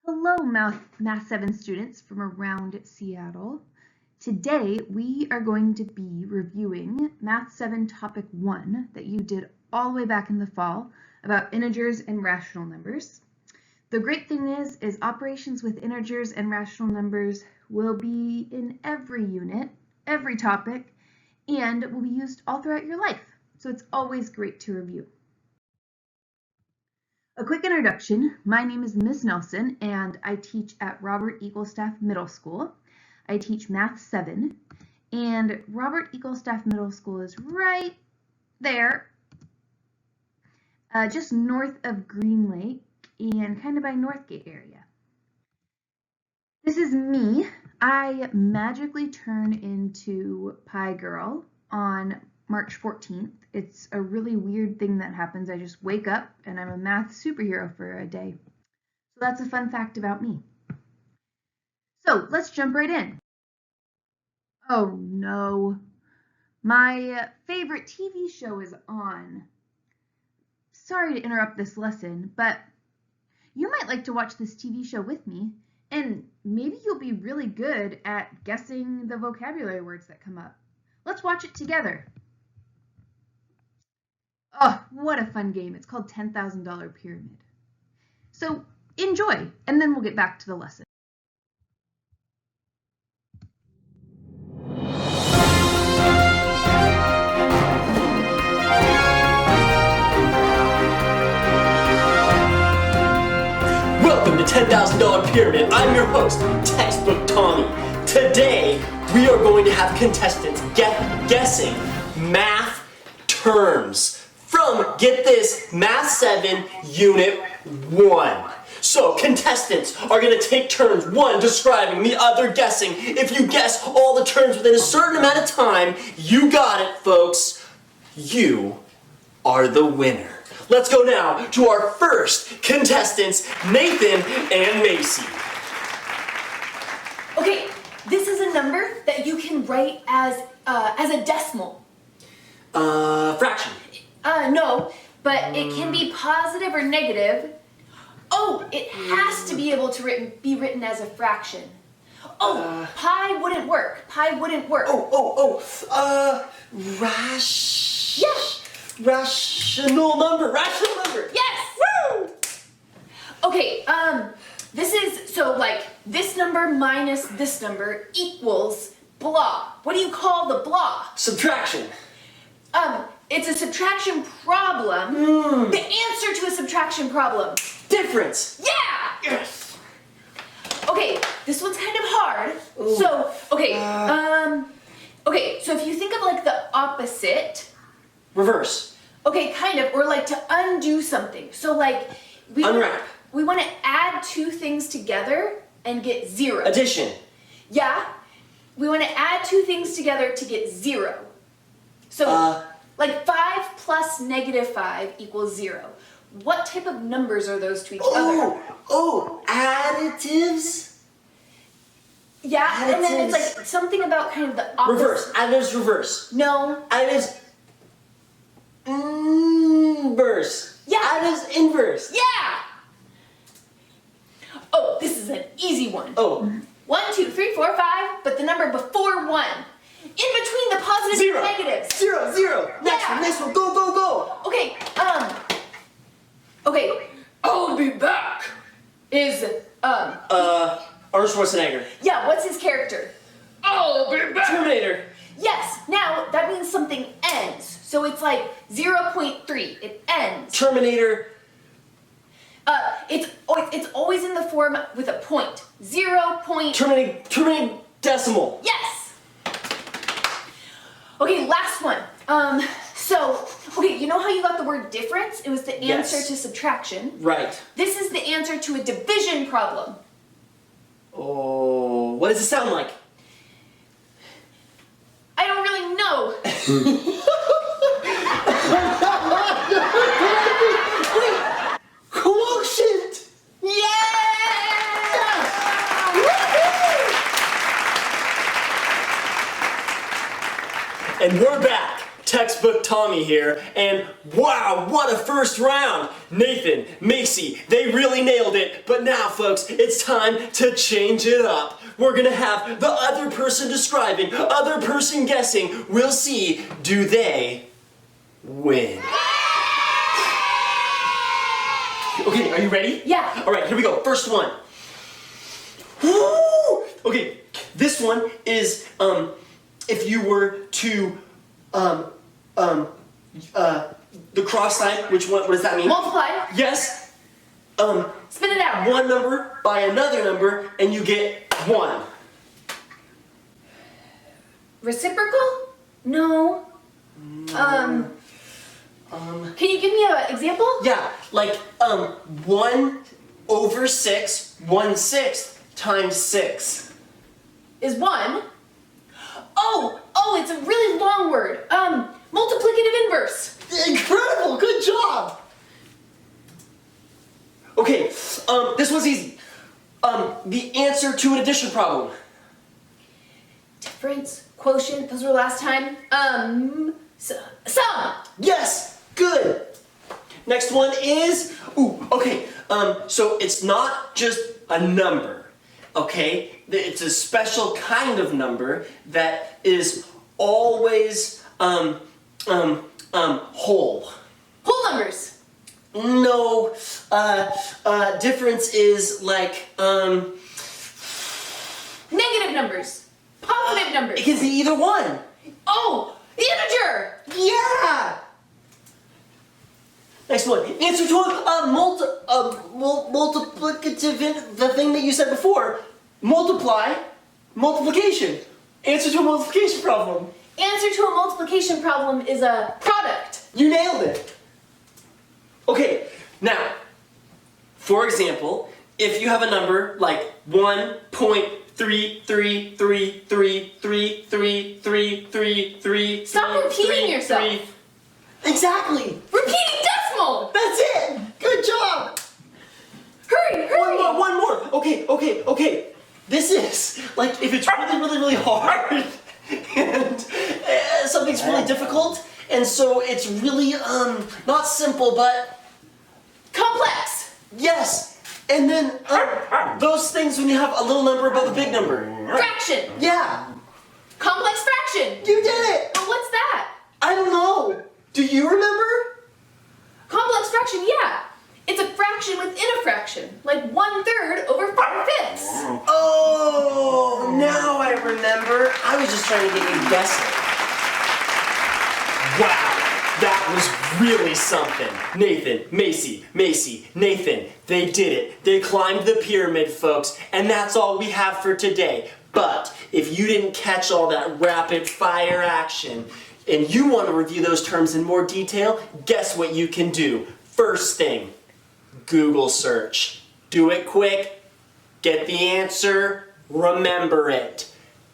Hello, Math 7 students from around Seattle. Today, we are going to be reviewing Math 7 Topic 1 that you did all the way back in the fall about integers and rational numbers. The great thing is operations with integers and rational numbers will be in every unit, every topic, and will be used all throughout your life. So it's always great to review. A quick introduction, my name is Ms. Nelson and I teach at Robert Eaglestaff Middle School. I teach Math 7 and Robert Eaglestaff Middle School is right there, just north of Green Lake and kind of by Northgate area. This is me. I magically turn into Pi Girl on March 14th. It's a really weird thing that happens. I just wake up and I'm a math superhero for a day. So that's a fun fact about me. So let's jump right in. Oh no, my favorite TV show is on. Sorry to interrupt this lesson, but you might like to watch this TV show with me, and maybe you'll be really good at guessing the vocabulary words that come up. Let's watch it together. Oh, what a fun game. It's called $10,000 Pyramid. So enjoy, and then we'll get back to the lesson. Welcome to $10,000 Pyramid. I'm your host, Textbook Tommy. Today, we are going to have contestants guessing math terms from, get this, Math 7 Unit 1. So, contestants are going to take turns, one describing, the other guessing. If you guess all the terms within a certain amount of time, you got it, folks. You are the winner. Let's go now to our first contestants, Nathan and Macy. Okay, this is a number that you can write as a decimal. Fraction. No, but it can be positive or negative. Oh, it has to be able to be written as a fraction. Oh, pi wouldn't work. Pi wouldn't work. Rational number. Yes! Woo! Okay, this is, so like, this number minus this number equals blah. What do you call the blah? Subtraction. It's a subtraction problem. The answer to a subtraction problem. Difference. Yeah! Yes. Okay, this one's kind of hard. Ooh. So, okay, so if you think of like the opposite. Reverse. Okay, kind of, or like to undo something. So like, Unwrap. We want to add two things together and get zero. Addition. Yeah, we want to add two things together to get zero. So, like 5 plus negative 5 equals 0. What type of numbers are those to each other? Additives? Yeah, and then it's Additives. like something about kind of the opposite. Reverse. Additives, reverse. No. Additives, inverse. Yeah. Additives, inverse. Yeah! Oh, this is an easy one. Oh. 1, 2, 3, 4, 5, but the number before 1. In between the positives Zero. and negatives. Zero. Next one. Go. Okay, okay. I'll be back. Is, Arnold Schwarzenegger. yeah, what's his character? I'll be back. Terminator. Yes, now that means something ends. So it's like 0.3, it ends. Terminator. It's always in the form with a point. 0. Terminating decimal. Yes! Okay, last one. Okay, you know how you got the word difference? It was the answer Yes. to subtraction. Right. This is the answer to a division problem. Oh, what does it sound like? I don't really know. Quotient! And we're back. Textbook Tommy here, and wow, what a first round! Nathan, Macy, they really nailed it, but now folks, it's time to change it up. We're gonna have the other person describing, other person guessing. We'll see, do they win? Okay, are you ready? Yeah. All right, here we go. First one. Woo! Okay, this one is if you were to the cross sign. Which one? What does that mean? Multiply. Yes. Spit it out. One number by another number, and you get 1. Reciprocal? No. Can you give me an example? Yeah, like 1 over 6, 1/6 times 6. Is 1. Oh, it's a really long word. Multiplicative inverse. Incredible, good job. Okay, this one's easy. The answer to an addition problem. Difference, quotient, those were last time. Sum. Yes, good. Next one is, okay, so it's not just a number, okay? It's a special kind of number that is always, whole. Whole numbers. No, difference is like, Negative numbers. Positive numbers. it can be either one. Oh, the integer. Yeah! Next one. Answer to a multiplicative, the thing that you said before. Multiplication. Answer to a multiplication problem. Answer to a multiplication problem is a product. You nailed it. Okay, now, for example, if you have a number like 1.333333333. Stop repeating yourself. Exactly. Repeating decimal. That's it. Good job. Hurry. One more. Okay. This is like if it's really hard and something's really difficult, and so it's really not simple, but Complex. yes. And then those things when you have a little number above a big number. Fraction. Yeah. Complex fraction. You did it. But what's that? I don't know. Do you remember? Complex fraction, yeah. It's a fraction within a fraction, like 1/3 over 5/5. Oh, now I remember. I was just trying to get you guessing. Wow, that was really something. Nathan, Macy, Nathan, they did it. They climbed the pyramid, folks, and that's all we have for today. But if you didn't catch all that rapid fire action, and you want to review those terms in more detail, guess what you can do? First thing, Google search. Do it quick, get the answer, remember it.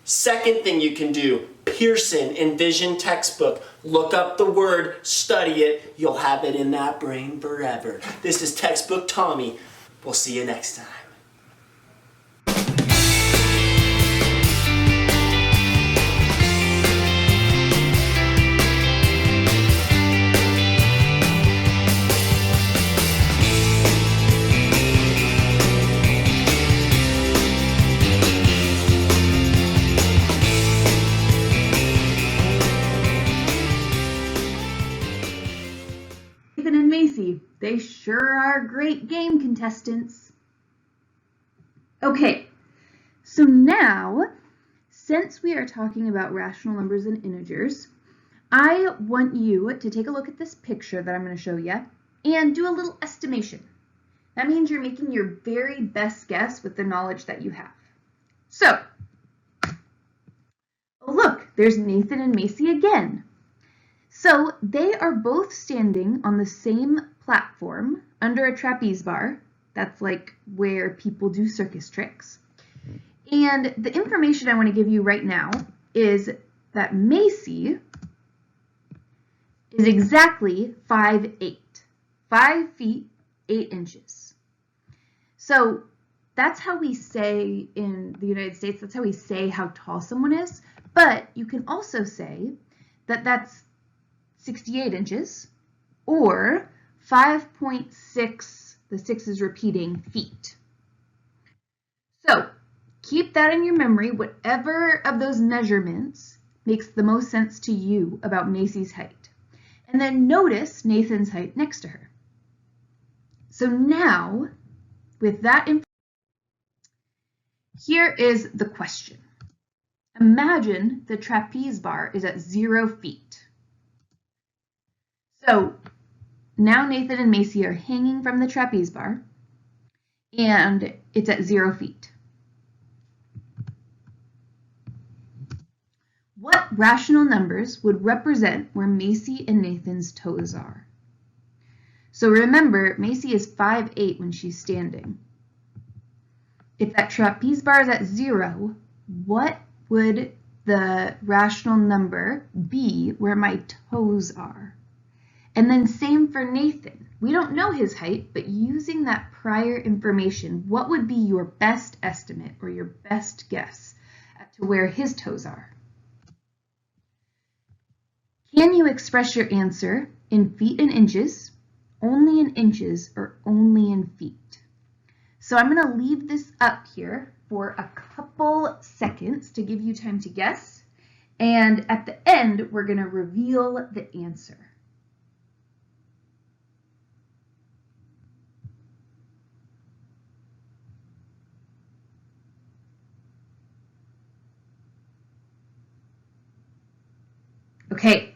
Second thing you can do, Pearson Envision textbook. Look up the word, study it, you'll have it in that brain forever. This is Textbook Tommy. We'll see you next time. Nathan and Macy, they sure are great game contestants. Okay, so now, since we are talking about rational numbers and integers, I want you to take a look at this picture that I'm going to show you and do a little estimation. That means you're making your very best guess with the knowledge that you have. So, look, there's Nathan and Macy again. So they are both standing on the same platform under a trapeze bar. That's like where people do circus tricks. And the information I want to give you right now is that Macy is exactly 5'8", 5 feet 8 inches. So that's how we say in the United States, that's how we say how tall someone is. But you can also say that that's 68 inches, or 5.6, the 6 is repeating, feet. So keep that in your memory. Whatever of those measurements makes the most sense to you about Macy's height. And then notice Nathan's height next to her. So now, with that information, here is the question. Imagine the trapeze bar is at 0 feet. So now Nathan and Macy are hanging from the trapeze bar, and it's at 0 feet. What rational numbers would represent where Macy and Nathan's toes are? So remember, Macy is 5'8" when she's standing. If that trapeze bar is at 0, what would the rational number be where my toes are? And then same for Nathan. We don't know his height, but using that prior information, what would be your best estimate or your best guess as to where his toes are? Can you express your answer in feet and inches, only in inches, or only in feet? So I'm going to leave this up here for a couple seconds to give you time to guess. And at the end, we're going to reveal the answer. Okay.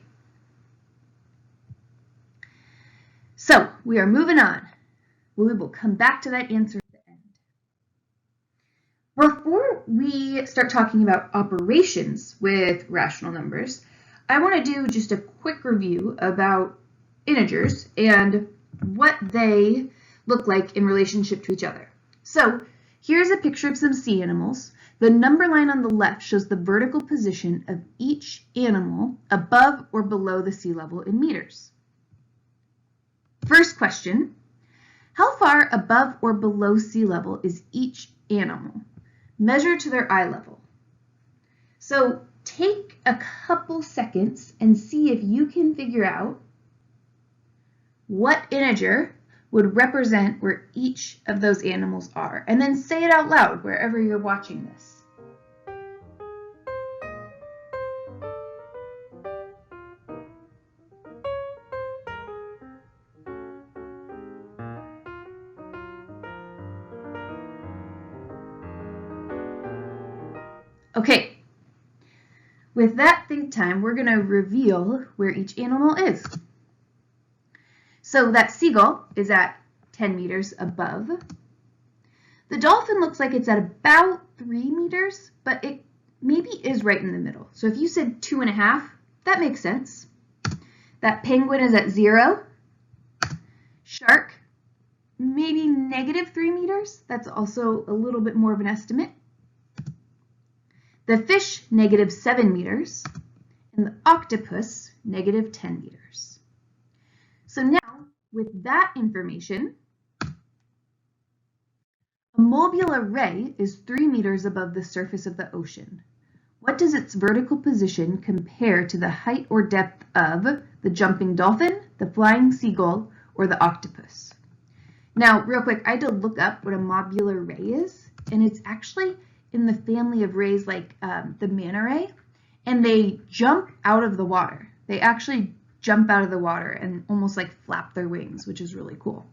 So we are moving on. We will come back to that answer at the end. Before we start talking about operations with rational numbers, I want to do just a quick review about integers and what they look like in relationship to each other. So here's a picture of some sea animals. The number line on the left shows the vertical position of each animal above or below the sea level in meters. First question, how far above or below sea level is each animal? Measure to their eye level. So take a couple seconds and see if you can figure out what integer would represent where each of those animals are. And then say it out loud wherever you're watching this. Okay, with that think time, we're going to reveal where each animal is. So that seagull is at 10 meters above. The dolphin looks like it's at about 3 meters, but it maybe is right in the middle. So if you said 2.5, that makes sense. That penguin is at 0. Shark, maybe -3 meters. That's also a little bit more of an estimate. The fish, -7 meters, and the octopus, -10 meters. So now, with that information, a mobula ray is 3 meters above the surface of the ocean. What does its vertical position compare to the height or depth of the jumping dolphin, the flying seagull, or the octopus? Now, real quick, I had to look up what a mobula ray is, and it's actually in the family of rays like the manta ray, and they jump out of the water. They actually jump out of the water and almost like flap their wings, which is really cool.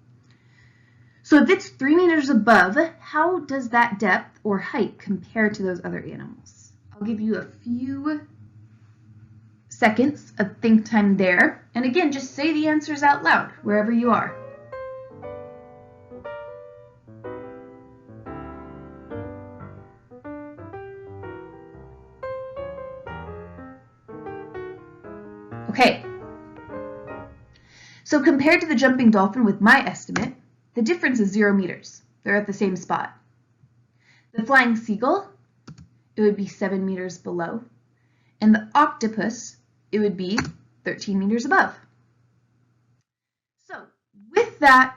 So if it's 3 meters above, how does that depth or height compare to those other animals? I'll give you a few seconds of think time there. And again, just say the answers out loud wherever you are. Okay, so compared to the jumping dolphin with my estimate, the difference is 0 meters. They're at the same spot. The flying seagull, it would be 7 meters below. And the octopus, it would be 13 meters above. So with that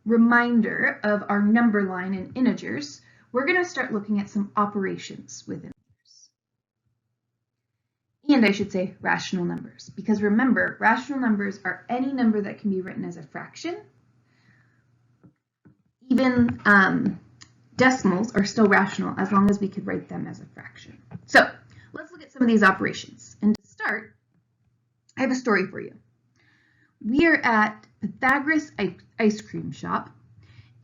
reminder of our number line and integers, we're going to start looking at some operations with integers. and I should say rational numbers, because remember, rational numbers are any number that can be written as a fraction. Even decimals are still rational as long as we could write them as a fraction. So let's look at some of these operations. And to start, I have a story for you. We are at Pythagoras Ice Cream Shop,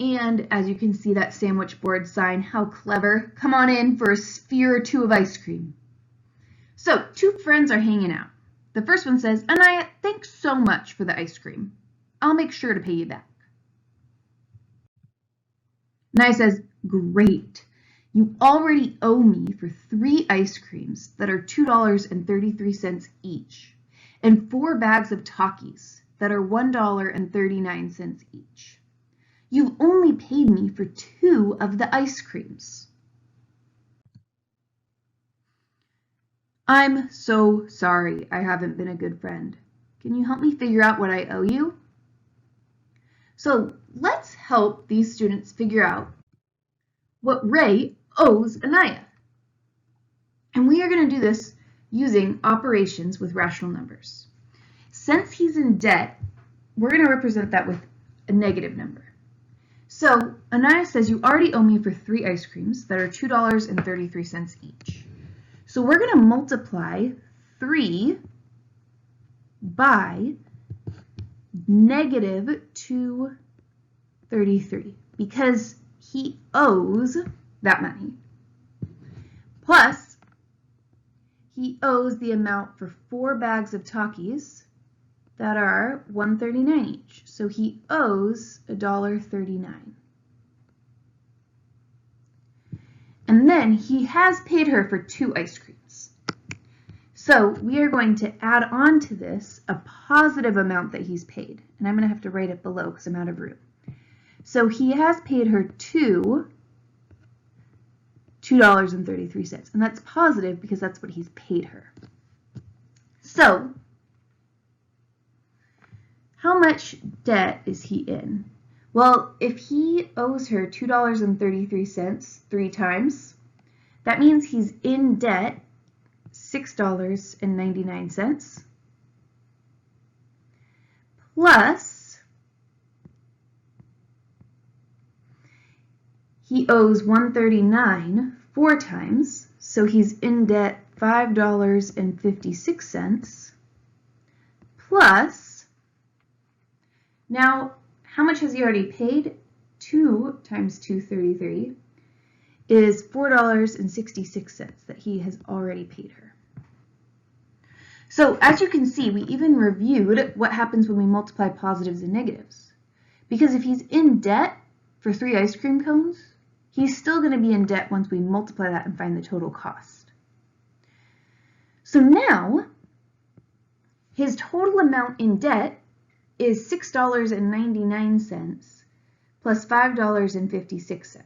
and as you can see that sandwich board sign, how clever. Come on in for a sphere or two of ice cream. So, two friends are hanging out. The first one says, Anaya, thanks so much for the ice cream. I'll make sure to pay you back. Anaya says, great. You already owe me for 3 ice creams that are $2.33 each, and 4 bags of Takis that are $1.39 each. You've only paid me for 2 of the ice creams. I'm so sorry I haven't been a good friend. Can you help me figure out what I owe you? So let's help these students figure out what Ray owes Anaya. And we are going to do this using operations with rational numbers. Since he's in debt, we're going to represent that with a negative number. So Anaya says you already owe me for 3 ice creams that are $2.33 each. So we're going to multiply 3 by negative 233 because he owes that money. Plus, he owes the amount for 4 bags of Takis that are $1.39 each. So he owes $1.39. And then he has paid her for 2 ice creams. So we are going to add on to this a positive amount that he's paid. And I'm going to have to write it below because I'm out of room. So he has paid her $2.33. And that's positive because that's what he's paid her. So how much debt is he in? Well, if he owes her $2.33 3 times, that means he's in debt $6.99 plus he owes $1.39 4 times, so he's in debt $5.56 plus, now how much has he already paid? 2 times 233 is $4.66 that he has already paid her. So as you can see, we even reviewed what happens when we multiply positives and negatives. Because if he's in debt for 3 ice cream cones, he's still going to be in debt once we multiply that and find the total cost. So now, his total amount in debt is $6.99 plus $5.56.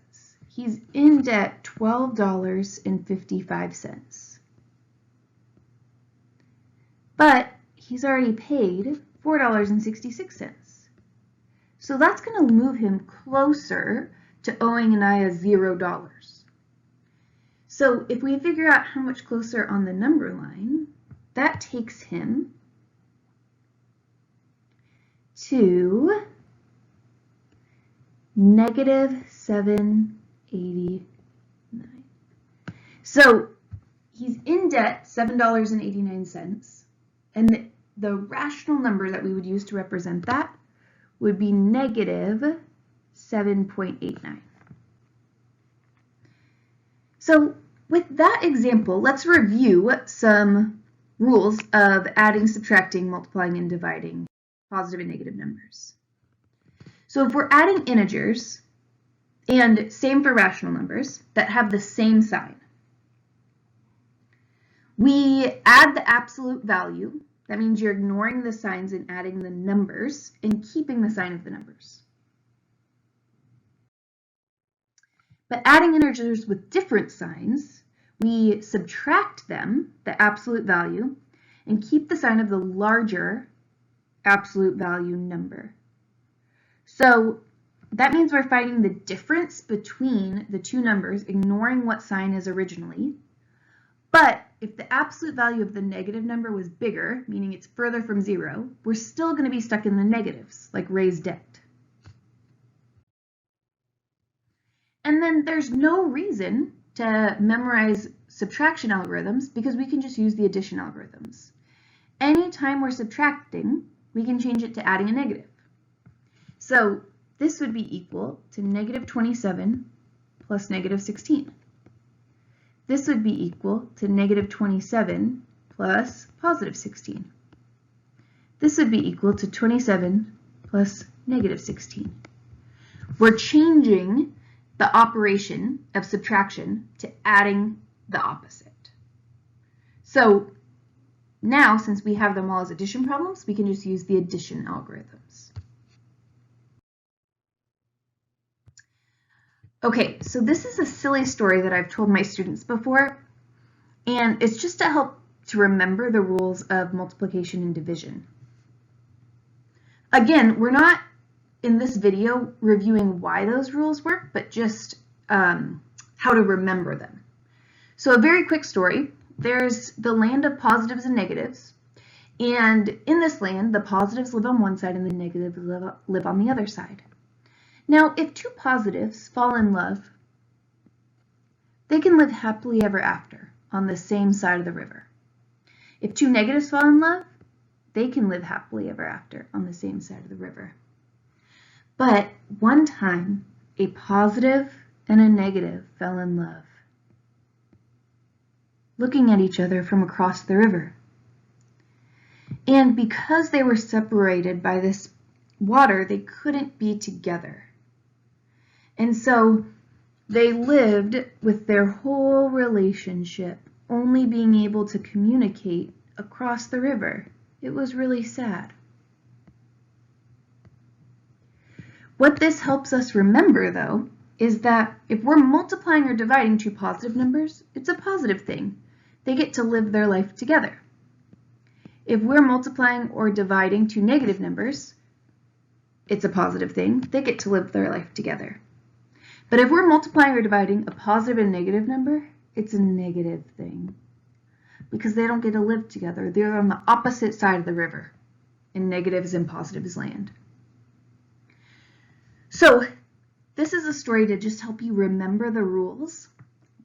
He's in debt $12.55. But he's already paid $4.66. So that's going to move him closer to owing Anaya $0. So if we figure out how much closer on the number line, that takes him to negative $7.89. So he's in debt $7.89, and the rational number that we would use to represent that would be negative 7.89. So with that example, let's review some rules of adding, subtracting, multiplying, and dividing positive and negative numbers. So if we're adding integers, and same for rational numbers that have the same sign, we add the absolute value. That means you're ignoring the signs and adding the numbers and keeping the sign of the numbers. But adding integers with different signs, we subtract them, the absolute value, and keep the sign of the larger absolute value number. So that means we're finding the difference between the two numbers, ignoring what sign is originally, but if the absolute value of the negative number was bigger, meaning it's further from 0, we're still going to be stuck in the negatives, like raised debt. And then there's no reason to memorize subtraction algorithms because we can just use the addition algorithms. Anytime we're subtracting, we can change it to adding a negative. So this would be equal to negative 27 plus negative 16. This would be equal to negative 27 plus positive 16. This would be equal to 27 plus negative 16. We're changing the operation of subtraction to adding the opposite. So now, since we have them all as addition problems, we can just use the addition algorithms. Okay, so this is a silly story that I've told my students before, and it's just to help to remember the rules of multiplication and division. Again, we're not in this video reviewing why those rules work, but just how to remember them. So a very quick story. There's the land of positives and negatives, and in this land, the positives live on one side and the negatives live on the other side. Now, if two positives fall in love, they can live happily ever after on the same side of the river. If two negatives fall in love, they can live happily ever after on the same side of the river. But one time, a positive and a negative fell in love, looking at each other from across the river. And because they were separated by this water, they couldn't be together. And so they lived with their whole relationship only being able to communicate across the river. It was really sad. What this helps us remember, though, is that if we're multiplying or dividing two positive numbers, it's a positive thing. They get to live their life together. If we're multiplying or dividing two negative numbers, it's a positive thing. They get to live their life together. But if we're multiplying or dividing a positive and negative number, it's a negative thing because they don't get to live together. They're on the opposite side of the river in negatives and positives land. So this is a story to just help you remember the rules.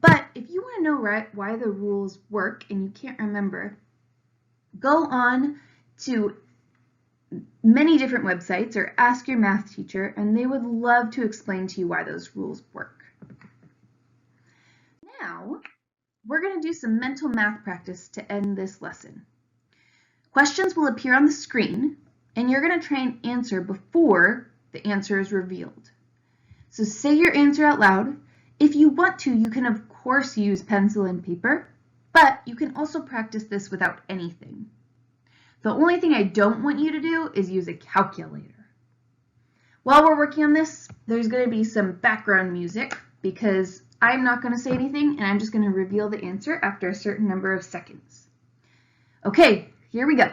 But if you want to know why the rules work and you can't remember, go on to many different websites or ask your math teacher, and they would love to explain to you why those rules work. Now, we're going to do some mental math practice to end this lesson. Questions will appear on the screen, and you're going to try and answer before the answer is revealed. So say your answer out loud. If you want to, you can of course use pencil and paper, but you can also practice this without anything. The only thing I don't want you to do is use a calculator. While we're working on this, there's going to be some background music because I'm not going to say anything and I'm just going to reveal the answer after a certain number of seconds. Okay, here we go.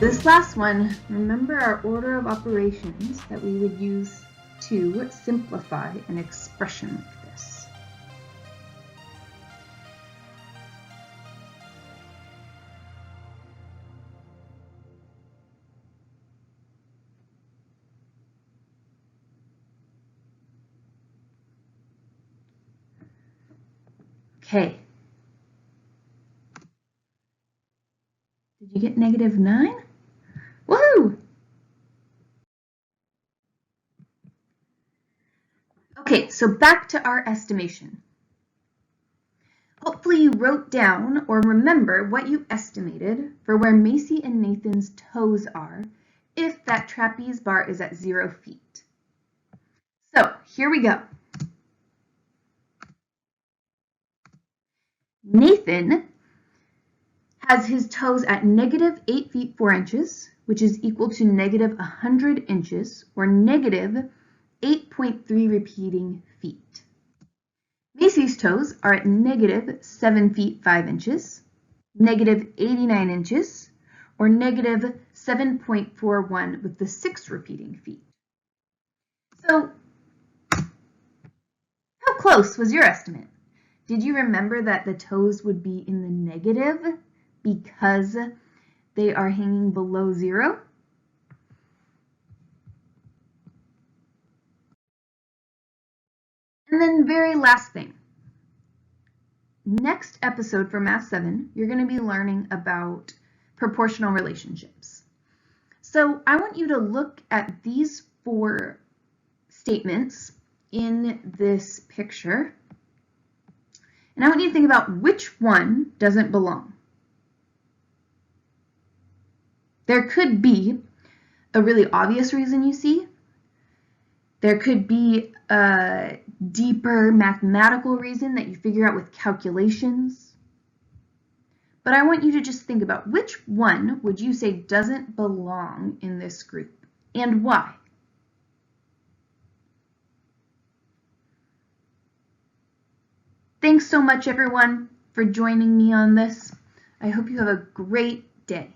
This last one, remember our order of operations that we would use to simplify an expression like this. Okay. Did you get -9? Woohoo! Okay, so back to our estimation. Hopefully you wrote down or remember what you estimated for where Macy and Nathan's toes are if that trapeze bar is at 0 feet. So here we go. Nathan has his toes at -8 feet 4 inches, which is equal to -100 inches, or -8.3 repeating feet. Macy's toes are at -7 feet 5 inches, -89 inches, or -7.41 with the 6 repeating feet. So, how close was your estimate? Did you remember that the toes would be in the negative because they are hanging below 0? And then very last thing. Next episode for Math 7, you're going to be learning about proportional relationships. So I want you to look at these 4 statements in this picture. And I want you to think about which one doesn't belong. There could be a really obvious reason you see. There could be a deeper mathematical reason that you figure out with calculations. But I want you to just think about which one would you say doesn't belong in this group and why? Thanks so much, everyone, for joining me on this. I hope you have a great day.